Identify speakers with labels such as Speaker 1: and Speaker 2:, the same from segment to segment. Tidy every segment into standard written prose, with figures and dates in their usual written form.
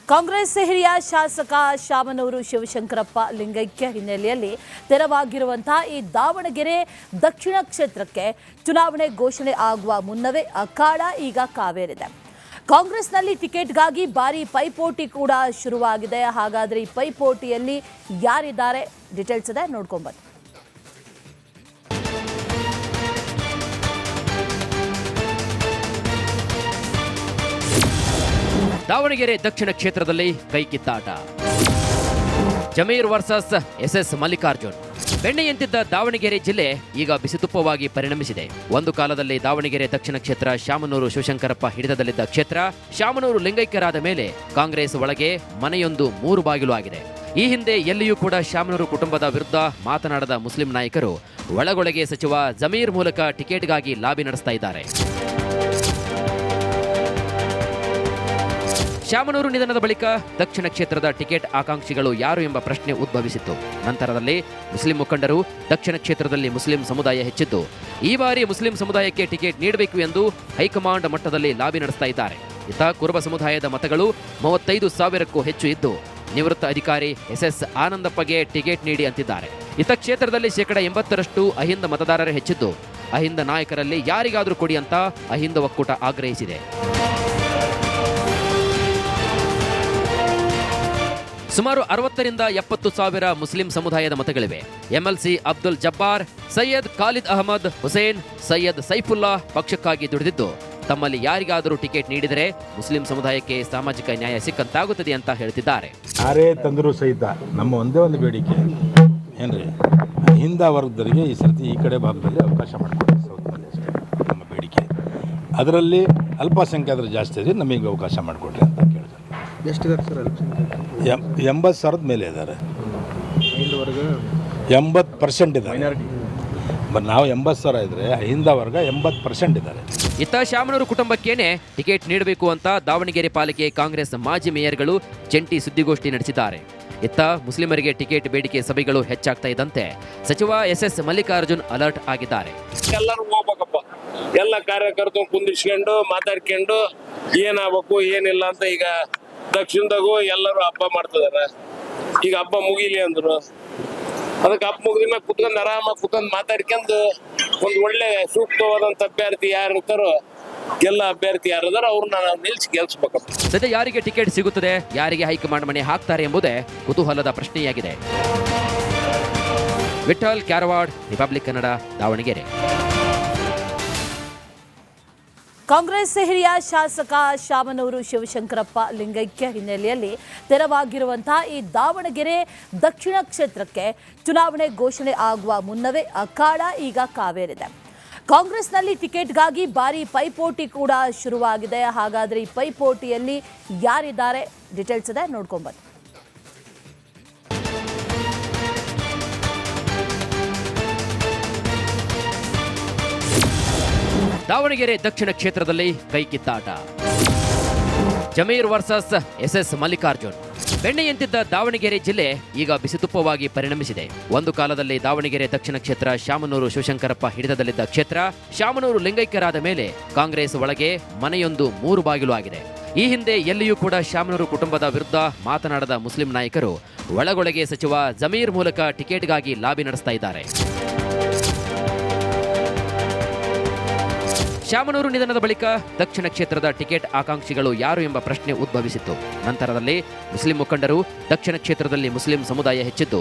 Speaker 1: ಕಾಂಗ್ರೆಸ್ ಹಿರಿಯ ಶಾಸಕ ಶಾಮನೂರು ಶಿವಶಂಕರಪ್ಪ ಲಿಂಗೈಕ್ಯ ಹಿನ್ನೆಲೆಯಲ್ಲಿ ತೆರವಾಗಿರುವಂತಹ ಈ ದಾವಣಗೆರೆ ದಕ್ಷಿಣ ಕ್ಷೇತ್ರಕ್ಕೆ ಚುನಾವಣೆ ಘೋಷಣೆ ಆಗುವ ಮುನ್ನವೇ ಅಖಾಡ ಈಗ ಕಾವೇರಿದೆ. ಕಾಂಗ್ರೆಸ್ನಲ್ಲಿ ಟಿಕೆಟ್ಗಾಗಿ ಭಾರಿ ಪೈಪೋಟಿ ಕೂಡ ಶುರುವಾಗಿದೆ. ಹಾಗಾದರೆ ಈ ಪೈಪೋಟಿಯಲ್ಲಿ ಯಾರಿದ್ದಾರೆ ಡೀಟೇಲ್ಸ್ ಇದೆ, ನೋಡ್ಕೊಂಬನ್ನಿ.
Speaker 2: ದಾವಣಗೆರೆ ದಕ್ಷಿಣ ಕ್ಷೇತ್ರದಲ್ಲಿ ಕೈಕಿತ್ತಾಟ. Zameer versus S Mallikarjun. ಬೆಣ್ಣೆಯಂತಿದ್ದ ದಾವಣಗೆರೆ ಜಿಲ್ಲೆ ಈಗ ಬಿಸಿತುಪ್ಪವಾಗಿ ಪರಿಣಮಿಸಿದೆ. ಒಂದು ಕಾಲದಲ್ಲಿ ದಾವಣಗೆರೆ ದಕ್ಷಿಣ ಕ್ಷೇತ್ರ ಶಾಮನೂರು ಶಿವಶಂಕರಪ್ಪ ಹಿಡಿತದಲ್ಲಿದ್ದ ಕ್ಷೇತ್ರ. ಶಾಮನೂರು ಲಿಂಗೈಕ್ಯರಾದ ಮೇಲೆ ಕಾಂಗ್ರೆಸ್ ಒಳಗೆ ಮನೆಯೊಂದು ಮೂರು ಬಾಗಿಲು ಆಗಿದೆ. ಈ ಹಿಂದೆ ಎಲ್ಲಿಯೂ ಕೂಡ ಶಾಮನೂರು ಕುಟುಂಬದ ವಿರುದ್ಧ ಮಾತನಾಡದ ಮುಸ್ಲಿಂ ನಾಯಕರು ಒಳಗೊಳಗೆ ಸಚಿವ ಜಮೀರ್ ಮೂಲಕ ಟಿಕೆಟ್ಗಾಗಿ ಲಾಬಿ ನಡೆಸ್ತಾ ಇದ್ದಾರೆ. ಶಾಮನೂರು ನಿಧನದ ಬಳಿಕ ದಕ್ಷಿಣ ಕ್ಷೇತ್ರದ ಟಿಕೆಟ್ ಆಕಾಂಕ್ಷಿಗಳು ಯಾರು ಎಂಬ ಪ್ರಶ್ನೆ ಉದ್ಭವಿಸಿತ್ತು. ನಂತರದಲ್ಲಿ ಮುಸ್ಲಿಂ ಮುಖಂಡರು ದಕ್ಷಿಣ ಕ್ಷೇತ್ರದಲ್ಲಿ ಮುಸ್ಲಿಂ ಸಮುದಾಯ ಹೆಚ್ಚಿದ್ದು, ಈ ಬಾರಿ ಮುಸ್ಲಿಂ ಸಮುದಾಯಕ್ಕೆ ಟಿಕೆಟ್ ನೀಡಬೇಕು ಎಂದು ಹೈಕಮಾಂಡ್ ಮಟ್ಟದಲ್ಲಿ ಲಾಬಿ ನಡೆಸ್ತಾ ಇದ್ದಾರೆ. ಇತ್ತ ಕುರುಬ ಸಮುದಾಯದ ಮತಗಳು 35,000ಕ್ಕೂ ಹೆಚ್ಚು ಇದ್ದು, ನಿವೃತ್ತ ಅಧಿಕಾರಿ ಎಸ್ ಆನಂದಪ್ಪಗೆ ಟಿಕೆಟ್ ನೀಡಿ ಅಂತಿದ್ದಾರೆ. ಇತ್ತ ಕ್ಷೇತ್ರದಲ್ಲಿ 80% ಅಹಿಂದ ಮತದಾರರೇ ಹೆಚ್ಚಿದ್ದು, ಅಹಿಂದ ನಾಯಕರಲ್ಲಿ ಯಾರಿಗಾದರೂ ಕೊಡಿ ಅಂತ ಅಹಿಂದ ಒಕ್ಕೂಟ ಆಗ್ರಹಿಸಿದೆ. ಸುಮಾರು 60ರಿಂದ 70,000 ಮುಸ್ಲಿಂ ಸಮುದಾಯದ ಮತಗಳಿವೆ. ಎಂಎಲ್ಸಿ ಅಬ್ದುಲ್ ಜಬ್ಬಾರ್, ಸೈಯದ್ ಖಾಲಿದ್ ಅಹಮದ್ ಹುಸೇನ್, ಸೈಯದ್ ಸೈಫುಲ್ಲಾ ಪಕ್ಷಕ್ಕಾಗಿ ದುಡಿದಿದ್ದು, ತಮ್ಮಲ್ಲಿ ಯಾರಿಗಾದರೂ ಟಿಕೆಟ್ ನೀಡಿದರೆ ಮುಸ್ಲಿಂ ಸಮುದಾಯಕ್ಕೆ ಸಾಮಾಜಿಕ ನ್ಯಾಯ ಸಿಕ್ಕಂತಾಗುತ್ತದೆ ಅಂತ ಹೇಳ್ತಿದ್ದಾರೆ.
Speaker 3: ಯಾರೇ ತಂದರೂ ಸಹಿತ ನಮ್ಮ ಒಂದೇ ಒಂದು ಬೇಡಿಕೆ ಏನ್ರಿ, ಹಿಂದ ವರ್ಗದವರಿಗೆ ಈ ಸರ್ತಿ ಈ ಕಡೆ ಭಾಗದಲ್ಲಿ ಅವಕಾಶ ಮಾಡಿಕೊಡಿ, ಸೌತ್ನಲ್ಲಿ ಅಷ್ಟೇ ನಮ್ಮ ಬೇಡಿಕೆ. ಅದರಲ್ಲಿ ಅಲ್ಪಸಂಖ್ಯಾತರು ಜಾಸ್ತಿ ಇದೆ, ನಮಗೆ ಅವಕಾಶ ಮಾಡಿಕೊಡ್ರಿ ಅಂತ ಕೇಳಿದ್ರು.
Speaker 4: ಎಷ್ಟಿದ್ದಾರೆ ಸರ್ ಅಲ್ಪಸಂಖ್ಯಾತರು?
Speaker 3: 80,000 ಮೇಲೆ ಇದ್ದಾರೆ. 80% ಇದ್ದಾರೆ. ನಾವು 80,000 ಇದ್ರೆ ಹಿಂದ ವರ್ಗ 80% ಇದ್ದಾರೆ.
Speaker 2: ಇತ್ತ ಶಾಮನೂರು ಕುಟುಂಬಕ್ಕೇನೆ ಟಿಕೆಟ್ ನೀಡಬೇಕು ಅಂತ ದಾವಣಗೆರೆ ಪಾಲಿಕೆ ಕಾಂಗ್ರೆಸ್ ಮಾಜಿ ಮೇಯರ್ಗಳು ಜಂಟಿ ಸುದ್ದಿಗೋಷ್ಠಿ ನಡೆಸಿದ್ದಾರೆ. ಇತ್ತ ಮುಸ್ಲಿಮರಿಗೆ ಟಿಕೆಟ್ ಬೇಡಿಕೆ ಸಭೆಗಳು ಹೆಚ್ಚಾಗ್ತಾ ಇದ್ದಂತೆ ಸಚಿವ ಎಸ್ ಮಲ್ಲಿಕಾರ್ಜುನ್ ಅಲರ್ಟ್ ಆಗಿದ್ದಾರೆ.
Speaker 5: ಎಲ್ಲರೂ ಹೋಗ್ಬೇಕಪ್ಪ, ಎಲ್ಲ ಕಾರ್ಯಕರ್ತರು ಕುಂದಿಸ್ಕೊಂಡು ಮಾತಾಡ್ಕೊಂಡು ಏನಾಗಬೇಕು ಏನಿಲ್ಲ ಅಂತ. ಈಗ ದಕ್ಷಿಣದಾಗೂ ಎಲ್ಲರೂ ಹಬ್ಬ ಮಾಡ್ತಿದಾರೆ. ಈಗ ಹಬ್ಬ ಮುಗಿಲಿ ಅಂದ್ರು, ಅದಕ್ಕೆ ಹಬ್ಬ ಮುಗಿದ ಕುತ್ಕೊಂಡು ಆರಾಮಾಗಿ ಕುತ್ಕೊಂಡು ಮಾತಾಡ್ಕೊಂಡು ಒಂದು ಒಳ್ಳೆ ಸೂಕ್ತವಾದಂತ ಅಭ್ಯರ್ಥಿ ಯಾರು ಇರ್ತಾರೋ, ಎಲ್ಲ ಅಭ್ಯರ್ಥಿ ಯಾರಿದಾರೋ ಅವ್ರನ್ನ ನಾವು ನಿಲ್ಸಿ ಗೆಲ್ಸ್ಬೇಕಪ್ಪ.
Speaker 2: ಸದ್ಯ ಯಾರಿಗೆ ಟಿಕೆಟ್ ಸಿಗುತ್ತದೆ, ಯಾರಿಗೆ ಹೈಕಮಾಂಡ್ ಮನೆ ಹಾಕ್ತಾರೆ ಎಂಬುದೇ ಕುತೂಹಲದ ಪ್ರಶ್ನೆಯಾಗಿದೆ. ವಿಠಲ್ ಕ್ಯಾರವಾಡ್, ರಿಪಬ್ಲಿಕ್ ಕನ್ನಡ, ದಾವಣಗೆರೆ.
Speaker 1: ಕಾಂಗ್ರೆಸ್ ಹಿರಿಯ ಶಾಸಕ ಶಾಮನೂರು ಶಿವಶಂಕರಪ್ಪ ಲಿಂಗೈಕ್ಯ ಹಿನ್ನೆಲೆಯಲ್ಲಿ ತೆರವಾಗಿರುವಂತಹ ಈ ದಾವಣಗೆರೆ ದಕ್ಷಿಣ ಕ್ಷೇತ್ರಕ್ಕೆ ಚುನಾವಣೆ ಘೋಷಣೆ ಆಗುವ ಮುನ್ನವೇ ಅಖಾಡ ಈಗ ಕಾವೇರಿದೆ. ಕಾಂಗ್ರೆಸ್ನಲ್ಲಿ ಟಿಕೆಟ್ಗಾಗಿ ಭಾರಿ ಪೈಪೋಟಿ ಕೂಡ ಶುರುವಾಗಿದೆ. ಹಾಗಾದರೆ ಈ ಪೈಪೋಟಿಯಲ್ಲಿ ಯಾರಿದ್ದಾರೆ ಡೀಟೇಲ್ಸ್ ಇದೆ, ನೋಡ್ಕೊಂಬನ್ನಿ.
Speaker 2: ದಾವಣಗೆರೆ ದಕ್ಷಿಣ ಕ್ಷೇತ್ರದಲ್ಲಿ ಕೈಕಿತ್ತಾಟ. Zameer versus S Mallikarjun. ಬೆಣ್ಣೆಯಂತಿದ್ದ ದಾವಣಗೆರೆ ಜಿಲ್ಲೆ ಈಗ ಬಿಸಿತುಪ್ಪವಾಗಿ ಪರಿಣಮಿಸಿದೆ. ಒಂದು ಕಾಲದಲ್ಲಿ ದಾವಣಗೆರೆ ದಕ್ಷಿಣ ಕ್ಷೇತ್ರ ಶಾಮನೂರು ಶಿವಶಂಕರಪ್ಪ ಹಿಡಿತದಲ್ಲಿದ್ದ ಕ್ಷೇತ್ರ. ಶಾಮನೂರು ಲಿಂಗೈಕ್ಯರಾದ ಮೇಲೆ ಕಾಂಗ್ರೆಸ್ ಒಳಗೆ ಮನೆಯೊಂದು ಮೂರು ಬಾಗಿಲು ಆಗಿದೆ. ಈ ಹಿಂದೆ ಎಲ್ಲಿಯೂ ಕೂಡ ಶಾಮನೂರು ಕುಟುಂಬದ ವಿರುದ್ಧ ಮಾತನಾಡದ ಮುಸ್ಲಿಂ ನಾಯಕರು ಒಳಗೊಳಗೆ ಸಚಿವ ಜಮೀರ್ ಮೂಲಕ ಟಿಕೆಟ್ಗಾಗಿ ಲಾಬಿ ನಡೆಸ್ತಾ ಇದ್ದಾರೆ. ಶಾಮನೂರು ನಿಧನದ ಬಳಿಕ ದಕ್ಷಿಣ ಕ್ಷೇತ್ರದ ಟಿಕೆಟ್ ಆಕಾಂಕ್ಷಿಗಳು ಯಾರು ಎಂಬ ಪ್ರಶ್ನೆ ಉದ್ಭವಿಸಿತ್ತು. ನಂತರದಲ್ಲಿ ಮುಸ್ಲಿಂ ಮುಖಂಡರು ದಕ್ಷಿಣ ಕ್ಷೇತ್ರದಲ್ಲಿ ಮುಸ್ಲಿಂ ಸಮುದಾಯ ಹೆಚ್ಚಿದ್ದು,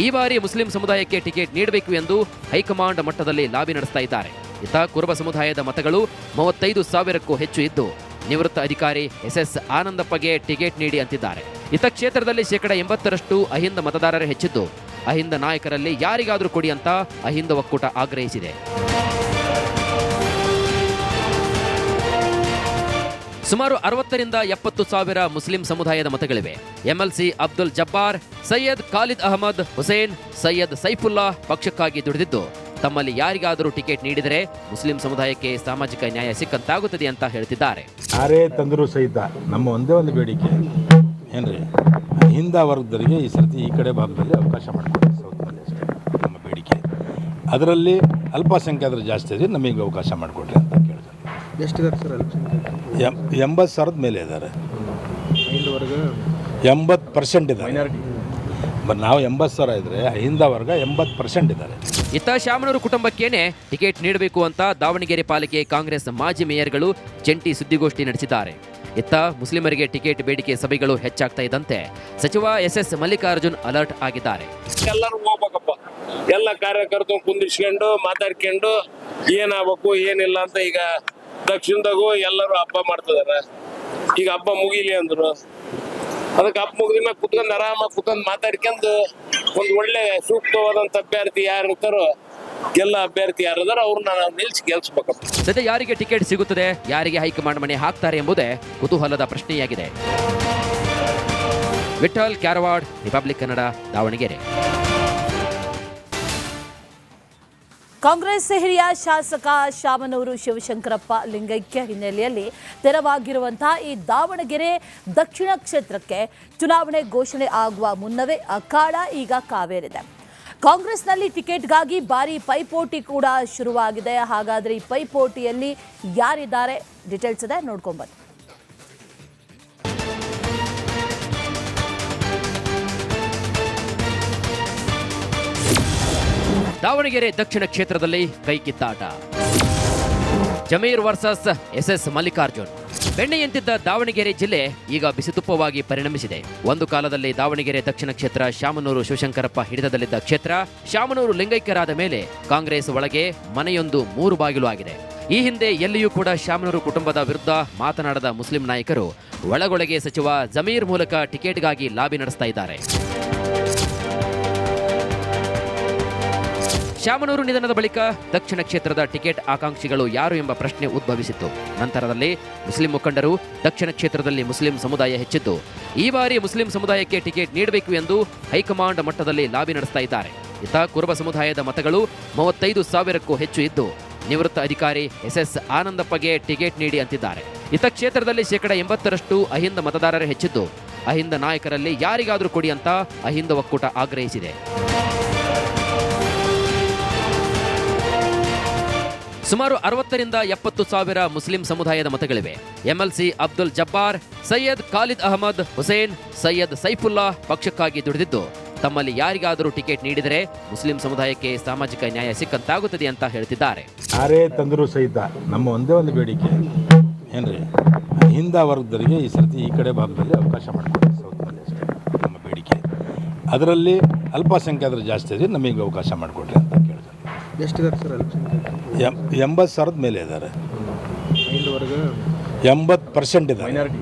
Speaker 2: ಈ ಬಾರಿ ಮುಸ್ಲಿಂ ಸಮುದಾಯಕ್ಕೆ ಟಿಕೆಟ್ ನೀಡಬೇಕು ಎಂದು ಹೈಕಮಾಂಡ್ ಮಟ್ಟದಲ್ಲಿ ಲಾಬಿ ನಡೆಸ್ತಾ ಇದ್ದಾರೆ. ಇತ್ತ ಕುರುಬ ಸಮುದಾಯದ ಮತಗಳು 35,000ಕ್ಕೂ ಹೆಚ್ಚು ಇದ್ದು, ನಿವೃತ್ತ ಅಧಿಕಾರಿ ಎಸ್ ಆನಂದಪ್ಪಗೆ ಟಿಕೆಟ್ ನೀಡಿ ಅಂತಿದ್ದಾರೆ. ಇತ್ತ ಕ್ಷೇತ್ರದಲ್ಲಿ 80% ಅಹಿಂದ ಮತದಾರರೇ ಹೆಚ್ಚಿದ್ದು, ಅಹಿಂದ ನಾಯಕರಲ್ಲಿ ಯಾರಿಗಾದರೂ ಕೊಡಿ ಅಂತ ಅಹಿಂದ ಒಕ್ಕೂಟ ಆಗ್ರಹಿಸಿದೆ. ಸುಮಾರು 60ರಿಂದ 70,000 ಮುಸ್ಲಿಂ ಸಮುದಾಯದ ಮತಗಳಿವೆ. ಎಂಎಲ್ಸಿ ಅಬ್ದುಲ್ ಜಬ್ಬಾರ್, ಸೈಯದ್ ಖಾಲಿದ್ ಅಹಮದ್ ಹುಸೇನ್, ಸೈಯದ್ ಸೈಫುಲ್ಲಾ ಪಕ್ಷಕ್ಕಾಗಿ ದುಡಿದಿದ್ದು, ತಮ್ಮಲ್ಲಿ ಯಾರಿಗಾದರೂ ಟಿಕೆಟ್ ನೀಡಿದರೆ ಮುಸ್ಲಿಂ ಸಮುದಾಯಕ್ಕೆ ಸಾಮಾಜಿಕ ನ್ಯಾಯ ಸಿಕ್ಕಂತಾಗುತ್ತದೆ ಅಂತ ಹೇಳ್ತಿದ್ದಾರೆ.
Speaker 3: ಯಾರೇ ತಂದರೂ ಸಹಿತ ನಮ್ಮ ಒಂದೇ ಒಂದು ಬೇಡಿಕೆ ಏನ್ರಿ, ಹಿಂದ ವರ್ಗದವರಿಗೆ ಈ ಸರ್ತಿ ಈ ಕಡೆ ಭಾಗದಲ್ಲಿ ಅವಕಾಶ ಮಾಡಿಕೊಡಿ, ಸೌತ್ನಲ್ಲಿ ಅಷ್ಟೇ ನಮ್ಮ ಬೇಡಿಕೆ. ಅದರಲ್ಲಿ ಅಲ್ಪಸಂಖ್ಯಾತರು ಜಾಸ್ತಿ ಇದೆ, ನಮಗೆ ಅವಕಾಶ ಮಾಡಿಕೊಡ್ರಿ ಅಂತ ಕೇಳಿದ್ರು.
Speaker 4: ಎಷ್ಟಿದ್ದಾರೆ ಸರ್ ಅಲ್ಪಸಂಖ್ಯಾತರು?
Speaker 3: 80,000 ಮೇಲೆ ಇದ್ದಾರೆ.
Speaker 4: ಹಿಂದೂ ವರ್ಗ
Speaker 3: 80% ಇದ್ದಾರೆ.
Speaker 4: ಮೈನಾರಿಟಿ.
Speaker 3: ನಾವು 80,000 ಇದ್ದರೆ ಅಹಿಂದ ವರ್ಗ 80% ಇದ್ದಾರೆ.
Speaker 2: ಇತ್ತ ಶಾಮನೂರು ಕುಟುಂಬಕ್ಕೇನೆ ಟಿಕೆಟ್ ನೀಡಬೇಕು ಅಂತ ದಾವಣಗೆರೆ ಪಾಲಿಕೆ ಕಾಂಗ್ರೆಸ್ ಮಾಜಿ ಮೇಯರ್ಗಳು ಜಂಟಿ ಸುದ್ದಿಗೋಷ್ಠಿ ನಡೆಸಿದ್ದಾರೆ. ಇತ್ತ ಮುಸ್ಲಿಮರಿಗೆ ಟಿಕೆಟ್ ಬೇಡಿಕೆ ಸಭೆಗಳು ಹೆಚ್ಚಾಗ್ತಾ ಇದ್ದಂತೆ ಸಚಿವ ಎಸ್ ಮಲ್ಲಿಕಾರ್ಜುನ್ ಅಲರ್ಟ್ ಆಗಿದ್ದಾರೆ.
Speaker 5: ಎಲ್ಲರೂ ಹೋಗ್ಬೇಕಪ್ಪ, ಎಲ್ಲ ಕಾರ್ಯಕರ್ತರು ಕುಂದಿಸ್ಕೊಂಡು ಮಾತಾಡ್ಕೊಂಡು ಏನಾಗಬೇಕು ಏನಿಲ್ಲ ಅಂತ ಈಗ ದಕ್ಷಿಣದಾಗೂ ಎಲ್ಲರೂ ಹಬ್ಬ ಮಾಡ್ತಿದಾರ. ಈಗ ಹಬ್ಬ ಮುಗಿಲಿ ಅಂದ್ರು, ಅದಕ್ಕೆ ಹಬ್ಬ ಮುಗಿದ ಕುತ್ಕೊಂಡು ಆರಾಮಾಗಿ ಕುತ್ಕೊಂಡು ಮಾತಾಡ್ಕೊಂಡು ಒಂದು ಒಳ್ಳೆ ಸೂಕ್ತವಾದಂತ ಅಭ್ಯರ್ಥಿ ಯಾರು ಇರ್ತಾರೋ ಎಲ್ಲ ಅಭ್ಯರ್ಥಿ ಯಾರಿದಾರೋ ಅವ್ರನ್ನ ನಾವು ನಿಲ್ಸಿ ಗೆಲ್ಸ್ಬೇಕಪ್ಪ.
Speaker 2: ಸದ್ಯ ಯಾರಿಗೆ ಟಿಕೆಟ್ ಸಿಗುತ್ತದೆ, ಯಾರಿಗೆ ಹೈಕಮಾಂಡ್ ಮಣೆ ಹಾಕ್ತಾರೆ ಎಂಬುದೇ ಕುತೂಹಲದ ಪ್ರಶ್ನೆಯಾಗಿದೆ. ವಿಠಲ್ ಕ್ಯಾರವಾಡ್, ರಿಪಬ್ಲಿಕ್ ಕನ್ನಡ, ದಾವಣಗೆರೆ.
Speaker 1: ಕಾಂಗ್ರೆಸ್ ಹಿರಿಯ ಶಾಸಕ ಶಾಮನೂರು ಶಿವಶಂಕರಪ್ಪ ಲಿಂಗೈಕ್ಯ ಹಿನ್ನೆಲೆಯಲ್ಲಿ ತೆರವಾಗಿರುವಂತಹ ಈ ದಾವಣಗೆರೆ ದಕ್ಷಿಣ ಕ್ಷೇತ್ರಕ್ಕೆ ಚುನಾವಣೆ ಘೋಷಣೆ ಆಗುವ ಮುನ್ನವೇ ಅಖಾಡ ಈಗ ಕಾವೇರಿದೆ. ಕಾಂಗ್ರೆಸ್ನಲ್ಲಿ ಟಿಕೆಟ್ಗಾಗಿ ಭಾರಿ ಪೈಪೋಟಿ ಕೂಡ ಶುರುವಾಗಿದೆ. ಹಾಗಾದರೆ ಈ ಪೈಪೋಟಿಯಲ್ಲಿ ಯಾರಿದ್ದಾರೆ, ಡೀಟೇಲ್ಸ್ ಇದೆ, ನೋಡ್ಕೊಂಬನ್ನಿ.
Speaker 2: ದಾವಣಗೆರೆ ದಕ್ಷಿಣ ಕ್ಷೇತ್ರದಲ್ಲಿ ಕೈಕಿತ್ತಾಟ. Zameer versus S Mallikarjun. ಬೆಣ್ಣೆಯಂತಿದ್ದ ದಾವಣಗೆರೆ ಜಿಲ್ಲೆ ಈಗ ಬಿಸಿತುಪ್ಪವಾಗಿ ಪರಿಣಮಿಸಿದೆ. ಒಂದು ಕಾಲದಲ್ಲಿ ದಾವಣಗೆರೆ ದಕ್ಷಿಣ ಕ್ಷೇತ್ರ ಶಾಮನೂರು ಶಿವಶಂಕರಪ್ಪ ಹಿಡಿತದಲ್ಲಿದ್ದ ಕ್ಷೇತ್ರ. ಶಾಮನೂರು ಲಿಂಗೈಕ್ಯರಾದ ಮೇಲೆ ಕಾಂಗ್ರೆಸ್ ಒಳಗೆ ಮನೆಯೊಂದು 3 ಬಾಗಿಲು ಆಗಿದೆ. ಈ ಹಿಂದೆ ಎಲ್ಲಿಯೂ ಕೂಡ ಶಾಮನೂರು ಕುಟುಂಬದ ವಿರುದ್ಧ ಮಾತನಾಡದ ಮುಸ್ಲಿಂ ನಾಯಕರು ಒಳಗೊಳಗೆ ಸಚಿವ ಜಮೀರ್ ಮೂಲಕ ಟಿಕೆಟ್ಗಾಗಿ ಲಾಬಿ ನಡೆಸ್ತಾ ಇದ್ದಾರೆ. ಶಾಮನೂರು ನಿಧನದ ಬಳಿಕ ದಕ್ಷಿಣ ಕ್ಷೇತ್ರದ ಟಿಕೆಟ್ ಆಕಾಂಕ್ಷಿಗಳು ಯಾರು ಎಂಬ ಪ್ರಶ್ನೆ ಉದ್ಭವಿಸಿತ್ತು. ನಂತರದಲ್ಲಿ ಮುಸ್ಲಿಂ ಮುಖಂಡರು ದಕ್ಷಿಣ ಕ್ಷೇತ್ರದಲ್ಲಿ ಮುಸ್ಲಿಂ ಸಮುದಾಯ ಹೆಚ್ಚಿದ್ದು ಈ ಬಾರಿ ಮುಸ್ಲಿಂ ಸಮುದಾಯಕ್ಕೆ ಟಿಕೆಟ್ ನೀಡಬೇಕು ಎಂದು ಹೈಕಮಾಂಡ್ ಮಟ್ಟದಲ್ಲಿ ಲಾಬಿ ನಡೆಸ್ತಾ ಇದ್ದಾರೆ. ಇತ್ತ ಕುರುಬ ಸಮುದಾಯದ ಮತಗಳು 35,000ಕ್ಕೂ ಹೆಚ್ಚು ಇದ್ದು ನಿವೃತ್ತ ಅಧಿಕಾರಿ ಎಸ್ ಆನಂದಪ್ಪಗೆ ಟಿಕೆಟ್ ನೀಡಿ ಅಂತಿದ್ದಾರೆ. ಇತ್ತ ಕ್ಷೇತ್ರದಲ್ಲಿ 80% ಅಹಿಂದ ಮತದಾರರೇ ಹೆಚ್ಚಿದ್ದು ಅಹಿಂದ ನಾಯಕರಲ್ಲಿ ಯಾರಿಗಾದರೂ ಕೊಡಿ ಅಂತ ಅಹಿಂದ ಒಕ್ಕೂಟ ಆಗ್ರಹಿಸಿದೆ. ಸುಮಾರು 60ರಿಂದ 70,000 ಮುಸ್ಲಿಂ ಸಮುದಾಯದ ಮತಗಳಿವೆ. ಎಂಎಲ್ಸಿ ಅಬ್ದುಲ್ ಜಬ್ಬಾರ್, ಸೈಯದ್ ಖಾಲಿದ್ ಅಹಮದ್ ಹುಸೇನ್, ಸೈಯದ್ ಸೈಫುಲ್ಲಾ ಪಕ್ಷಕ್ಕಾಗಿ ದುಡಿದಿದ್ದು ತಮ್ಮಲ್ಲಿ ಯಾರಿಗಾದರೂ ಟಿಕೆಟ್ ನೀಡಿದರೆ ಮುಸ್ಲಿಂ ಸಮುದಾಯಕ್ಕೆ ಸಾಮಾಜಿಕ ನ್ಯಾಯ ಸಿಕ್ಕಂತಾಗುತ್ತದೆ ಅಂತ ಹೇಳ್ತಿದ್ದಾರೆ.
Speaker 3: ಯಾರೇ ತಂದರೂ ಸಹಿತ ನಮ್ಮ ಒಂದೇ ಒಂದು ಬೇಡಿಕೆ ಏನ್ರಿ, ಅಹಿಂದ ವರ್ಗದವರಿಗೆ ಈ ಸರ್ತಿ ಈ ಕಡೆ ಭಾಗದಲ್ಲಿ ಅವಕಾಶ ಮಾಡಿಕೊಡಿ, ಸೌತ್ನಲ್ಲಿ ಅಷ್ಟೇ ನಮ್ಮ ಬೇಡಿಕೆ. ಅದರಲ್ಲಿ ಅಲ್ಪಸಂಖ್ಯಾತರು ಜಾಸ್ತಿ ಇದೆ, ನಮಗೆ ಅವಕಾಶ ಮಾಡಿಕೊಡ್ರಿ ಅಂತ ಕೇಳಿದ್ರು.
Speaker 4: ಎಷ್ಟಿದ್ದಾರೆ ಸರ್ ಅಲ್ಪಸಂಖ್ಯಾತರು?
Speaker 3: 80,000 ಮೇಲೆ ಇದ್ದಾರೆ.
Speaker 4: ಹಿಂದೂ ವರ್ಗ
Speaker 3: 80% ಇದ್ದಾರೆ.
Speaker 4: ಮೈನಾರಿಟಿ.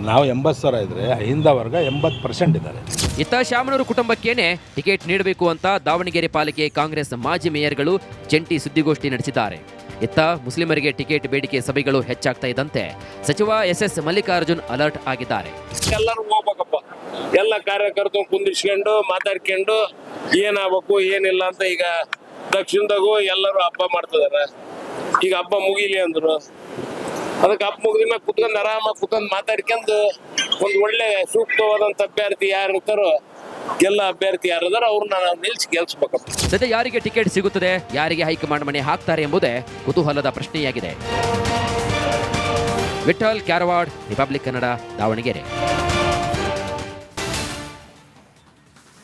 Speaker 3: ನಾವು 80,000 ಇದ್ದರೆ ಅಹಿಂದ ವರ್ಗ 80% ಇದ್ದಾರೆ.
Speaker 2: ಇತ್ತ ಶಾಮನೂರು ಕುಟುಂಬಕ್ಕೇನೆ ಟಿಕೆಟ್ ನೀಡಬೇಕು ಅಂತ ದಾವಣಗೆರೆ ಪಾಲಿಕೆ ಕಾಂಗ್ರೆಸ್ ಮಾಜಿ ಮೇಯರ್ಗಳು ಜಂಟಿ ಸುದ್ದಿಗೋಷ್ಠಿ ನಡೆಸಿದ್ದಾರೆ. ಇತ್ತ ಮುಸ್ಲಿಮರಿಗೆ ಟಿಕೆಟ್ ಬೇಡಿಕೆ ಸಭೆಗಳು ಹೆಚ್ಚಾಗ್ತಾ ಇದ್ದಂತೆ ಸಚಿವ ಎಸ್ ಮಲ್ಲಿಕಾರ್ಜುನ್ ಅಲರ್ಟ್ ಆಗಿದ್ದಾರೆ.
Speaker 5: ಎಲ್ಲರೂ ಹೋಗ್ಬೇಕಪ್ಪ, ಎಲ್ಲ ಕಾರ್ಯಕರ್ತರು ಕುಂದಿಸ್ಕೊಂಡು ಮಾತಾಡ್ಕೊಂಡು ಏನಾಗಬೇಕು ಏನಿಲ್ಲ ಅಂತ ಈಗ ದಕ್ಷಿಣದಾಗೂ ಎಲ್ಲರೂ ಹಬ್ಬ ಮಾಡ್ತಿದಾರ. ಈಗ ಹಬ್ಬ ಮುಗಿಲಿ ಅಂದ್ರು, ಅದಕ್ಕೆ ಹಬ್ಬ ಮುಗಿದ ಕುತ್ಕೊಂಡು ಆರಾಮಾಗಿ ಕುತ್ಕೊಂಡು ಮಾತಾಡ್ಕೊಂಡು ಒಂದು ಒಳ್ಳೆ ಸೂಕ್ತವಾದಂತ ಅಭ್ಯರ್ಥಿ ಯಾರು ಇರ್ತಾರೋ ಎಲ್ಲ ಅಭ್ಯರ್ಥಿ ಯಾರಿದಾರೋ ಅವ್ರನ್ನ ನಾವು ನಿಲ್ಸಿ ಗೆಲ್ಸ್ಬೇಕಪ್ಪ.
Speaker 2: ಸದ್ಯ ಯಾರಿಗೆ ಟಿಕೆಟ್ ಸಿಗುತ್ತದೆ, ಯಾರಿಗೆ ಹೈಕಮಾಂಡ್ ಮಣೆ ಹಾಕ್ತಾರೆ ಎಂಬುದೇ ಕುತೂಹಲದ ಪ್ರಶ್ನೆಯಾಗಿದೆ. ವಿಠಲ್ ಕ್ಯಾರವಾಡ್, ರಿಪಬ್ಲಿಕ್ ಕನ್ನಡ, ದಾವಣಗೆರೆ.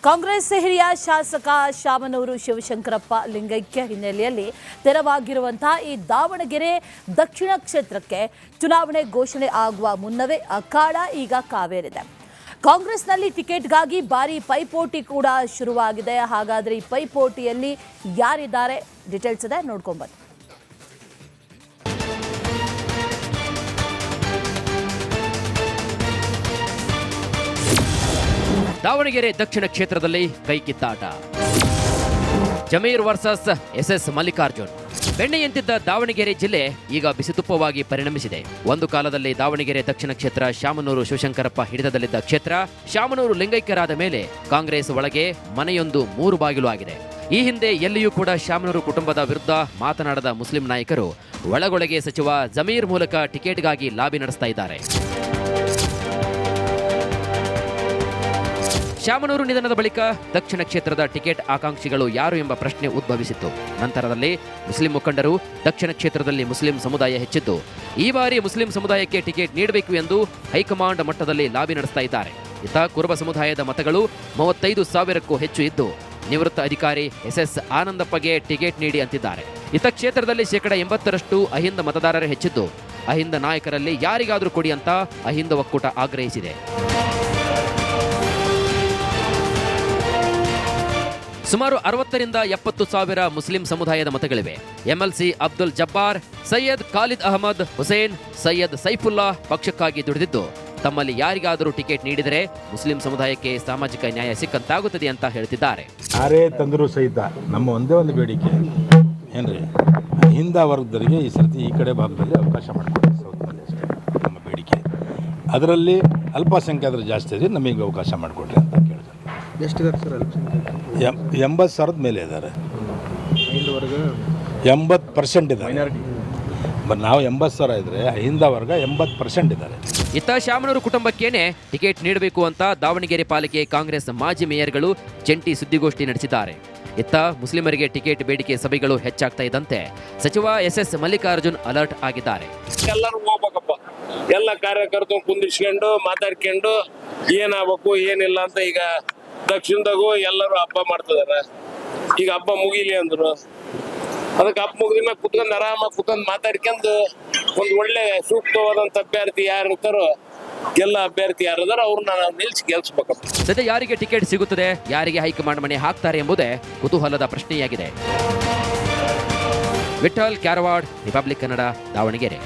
Speaker 1: ಕಾಂಗ್ರೆಸ್ ಹಿರಿಯ ಶಾಸಕ ಶಾಮನೂರು ಶಿವಶಂಕರಪ್ಪ ಲಿಂಗೈಕ್ಯ ಹಿನ್ನೆಲೆಯಲ್ಲಿ ತೆರವಾಗಿರುವಂತಹ ಈ ದಾವಣಗೆರೆ ದಕ್ಷಿಣ ಕ್ಷೇತ್ರಕ್ಕೆ ಚುನಾವಣೆ ಘೋಷಣೆ ಆಗುವ ಮುನ್ನವೇ ಅಖಾಡ ಈಗ ಕಾವೇರಿದೆ. ಕಾಂಗ್ರೆಸ್ನಲ್ಲಿ ಟಿಕೆಟ್ಗಾಗಿ ಭಾರಿ ಪೈಪೋಟಿ ಕೂಡ ಶುರುವಾಗಿದೆ. ಹಾಗಾದರೆ ಈ ಪೈಪೋಟಿಯಲ್ಲಿ ಯಾರಿದ್ದಾರೆ, ಡೀಟೇಲ್ಸ್ ಇದೆ, ನೋಡ್ಕೊಂಬನ್ನಿ.
Speaker 2: ದಾವಣಗೆರೆ ದಕ್ಷಿಣ ಕ್ಷೇತ್ರದಲ್ಲಿ ಕೈಕಿತ್ತಾಟ. Zameer versus S Mallikarjun. ಬೆಣ್ಣೆಯಂತಿದ್ದ ದಾವಣಗೆರೆ ಜಿಲ್ಲೆ ಈಗ ಬಿಸಿತುಪ್ಪವಾಗಿ ಪರಿಣಮಿಸಿದೆ. ಒಂದು ಕಾಲದಲ್ಲಿ ದಾವಣಗೆರೆ ದಕ್ಷಿಣ ಕ್ಷೇತ್ರ ಶಾಮನೂರು ಶಿವಶಂಕರಪ್ಪ ಹಿಡಿತದಲ್ಲಿದ್ದ ಕ್ಷೇತ್ರ. ಶಾಮನೂರು ಲಿಂಗೈಕ್ಯರಾದ ಮೇಲೆ ಕಾಂಗ್ರೆಸ್ ಒಳಗೆ ಮನೆಯೊಂದು 3 ಬಾಗಿಲು ಆಗಿದೆ. ಈ ಹಿಂದೆ ಎಲ್ಲಿಯೂ ಕೂಡ ಶಾಮನೂರು ಕುಟುಂಬದ ವಿರುದ್ಧ ಮಾತನಾಡದ ಮುಸ್ಲಿಂ ನಾಯಕರು ಒಳಗೊಳಗೆ ಸಚಿವ ಜಮೀರ್ ಮೂಲಕ ಟಿಕೆಟ್ಗಾಗಿ ಲಾಬಿ ನಡೆಸ್ತಾ ಇದ್ದಾರೆ. ಶಾಮನೂರು ನಿಧನದ ಬಳಿಕ ದಕ್ಷಿಣ ಕ್ಷೇತ್ರದ ಟಿಕೆಟ್ ಆಕಾಂಕ್ಷಿಗಳು ಯಾರು ಎಂಬ ಪ್ರಶ್ನೆ ಉದ್ಭವಿಸಿತ್ತು. ನಂತರದಲ್ಲಿ ಮುಸ್ಲಿಂ ಮುಖಂಡರು ದಕ್ಷಿಣ ಕ್ಷೇತ್ರದಲ್ಲಿ ಮುಸ್ಲಿಂ ಸಮುದಾಯ ಹೆಚ್ಚಿದ್ದು, ಈ ಬಾರಿ ಮುಸ್ಲಿಂ ಸಮುದಾಯಕ್ಕೆ ಟಿಕೆಟ್ ನೀಡಬೇಕು ಎಂದು ಹೈಕಮಾಂಡ್ ಮಟ್ಟದಲ್ಲಿ ಲಾಬಿ ನಡೆಸ್ತಾ ಇದ್ದಾರೆ. ಇತ್ತ ಕುರುಬ ಸಮುದಾಯದ ಮತಗಳು 35,000ಕ್ಕೂ ಹೆಚ್ಚು ಇದ್ದು, ನಿವೃತ್ತ ಅಧಿಕಾರಿ SS ಆನಂದಪ್ಪಗೆ ಟಿಕೆಟ್ ನೀಡಿ ಅಂತಿದ್ದಾರೆ. ಇತ್ತ ಕ್ಷೇತ್ರದಲ್ಲಿ 80% ಅಹಿಂದ ಮತದಾರರೇ ಹೆಚ್ಚಿದ್ದು, ಅಹಿಂದ ನಾಯಕರಲ್ಲಿ ಯಾರಿಗಾದರೂ ಕೊಡಿ ಅಂತ ಅಹಿಂದ ಒಕ್ಕೂಟ ಆಗ್ರಹಿಸಿದೆ. ಸುಮಾರು 60ರಿಂದ 70,000 ಮುಸ್ಲಿಂ ಸಮುದಾಯದ ಮತಗಳಿವೆ. MLC ಅಬ್ದುಲ್ ಜಬ್ಬಾರ್, ಸೈಯದ್ ಖಾಲಿದ್ ಅಹಮದ್ ಹುಸೇನ್, ಸೈಯದ್ ಸೈಫುಲ್ಲಾ ಪಕ್ಷಕ್ಕಾಗಿ ದುಡಿದಿದ್ದು, ತಮ್ಮಲ್ಲಿ ಯಾರಿಗಾದರೂ ಟಿಕೆಟ್ ನೀಡಿದರೆ ಮುಸ್ಲಿಂ ಸಮುದಾಯಕ್ಕೆ ಸಾಮಾಜಿಕ ನ್ಯಾಯ ಸಿಕ್ಕಂತಾಗುತ್ತದೆ ಅಂತ ಹೇಳ್ತಿದ್ದಾರೆ.
Speaker 3: ಯಾರೇ ತಂದರೂ ಸಹಿತ ನಮ್ಮ ಒಂದೇ ಒಂದು ಬೇಡಿಕೆ ಏನ್ರಿ, ಹಿಂದ ವರ್ಗದವರಿಗೆ ಈ ಸರ್ತಿ ಈ ಕಡೆ ಭಾಗದಲ್ಲಿ ಅವಕಾಶ ಮಾಡಿಕೊಡಿ, ಸೌತ್ನಲ್ಲಿ ಅಷ್ಟೇ ನಮ್ಮ ಬೇಡಿಕೆ. ಅದರಲ್ಲಿ ಅಲ್ಪಸಂಖ್ಯಾತರು ಜಾಸ್ತಿ ಇದೆ, ನಮಗೆ ಅವಕಾಶ ಮಾಡಿಕೊಡ್ರಿ ಅಂತ ಕೇಳ್ತಾರೆ.
Speaker 4: ಎಷ್ಟಿದ್ದಾರೆ ಸರ್ ಅಲ್ಪಸಂಖ್ಯಾತರು?
Speaker 3: 80,000 ಮೇಲೆ ಇದ್ದಾರೆ.
Speaker 4: ಹಿಂದೂ ವರ್ಗ
Speaker 3: 80% ಇದ್ದಾರೆ. ನಾವು 80,000 ಇದ್ರೆ ಹಿಂದ ವರ್ಗ 80% ಇದ್ದಾರೆ.
Speaker 2: ಇತ್ತ ಶಾಮನೂರು ಕುಟುಂಬಕ್ಕೇನೆ ಟಿಕೆಟ್ ನೀಡಬೇಕು ಅಂತ ದಾವಣಗೆರೆ ಪಾಲಿಕೆ ಕಾಂಗ್ರೆಸ್ ಮಾಜಿ ಮೇಯರ್ಗಳು ಜಂಟಿ ಸುದ್ದಿಗೋಷ್ಠಿ ನಡೆಸಿದ್ದಾರೆ. ಇತ್ತ ಮುಸ್ಲಿಮರಿಗೆ ಟಿಕೆಟ್ ಬೇಡಿಕೆ ಸಭೆಗಳು ಹೆಚ್ಚಾಗ್ತಾ ಇದ್ದಂತೆ ಸಚಿವ SS ಮಲ್ಲಿಕಾರ್ಜುನ್ ಅಲರ್ಟ್ ಆಗಿದ್ದಾರೆ.
Speaker 5: ಎಲ್ಲರೂ ಹೋಗ್ಬೇಕಪ್ಪ, ಎಲ್ಲ ಕಾರ್ಯಕರ್ತರು ಕುಂದಿಸ್ಕೊಂಡು ಮಾತಾಡ್ಕೊಂಡು ಏನಾಗಬೇಕು ಏನಿಲ್ಲ ಅಂತ ಈಗ ದಕ್ಷಿಣದಾಗೂ ಎಲ್ಲರೂ ಹಬ್ಬ ಮಾಡ್ತಿದಾರ. ಈಗ ಹಬ್ಬ ಮುಗಿಲಿ ಅಂದ್ರು, ಅದಕ್ಕೆ ಹಬ್ಬ ಮುಗಿದ ಕುತ್ಕೊಂಡು ಆರಾಮಾಗಿ ಕುತ್ಕೊಂಡು ಮಾತಾಡ್ಕೊಂಡು ಒಂದು ಒಳ್ಳೆ ಸೂಕ್ತವಾದಂತ ಅಭ್ಯರ್ಥಿ ಯಾರು ಇರ್ತಾರೋ, ಎಲ್ಲ ಅಭ್ಯರ್ಥಿ ಯಾರಿದಾರೋ ಅವ್ರನ್ನ ನಾವು ನಿಲ್ಸಿ ಗೆಲ್ಸ್ಬೇಕಪ್ಪ.
Speaker 2: ಸದ್ಯ ಯಾರಿಗೆ ಟಿಕೆಟ್ ಸಿಗುತ್ತದೆ, ಯಾರಿಗೆ ಹೈಕಮಾಂಡ್ ಮಣೆ ಹಾಕ್ತಾರೆ ಎಂಬುದೇ ಕುತೂಹಲದ ಪ್ರಶ್ನೆಯಾಗಿದೆ. ವಿಠಲ್ ಕ್ಯಾರವಾಡ್, ರಿಪಬ್ಲಿಕ್ ಕನ್ನಡ, ದಾವಣಗೆರೆ.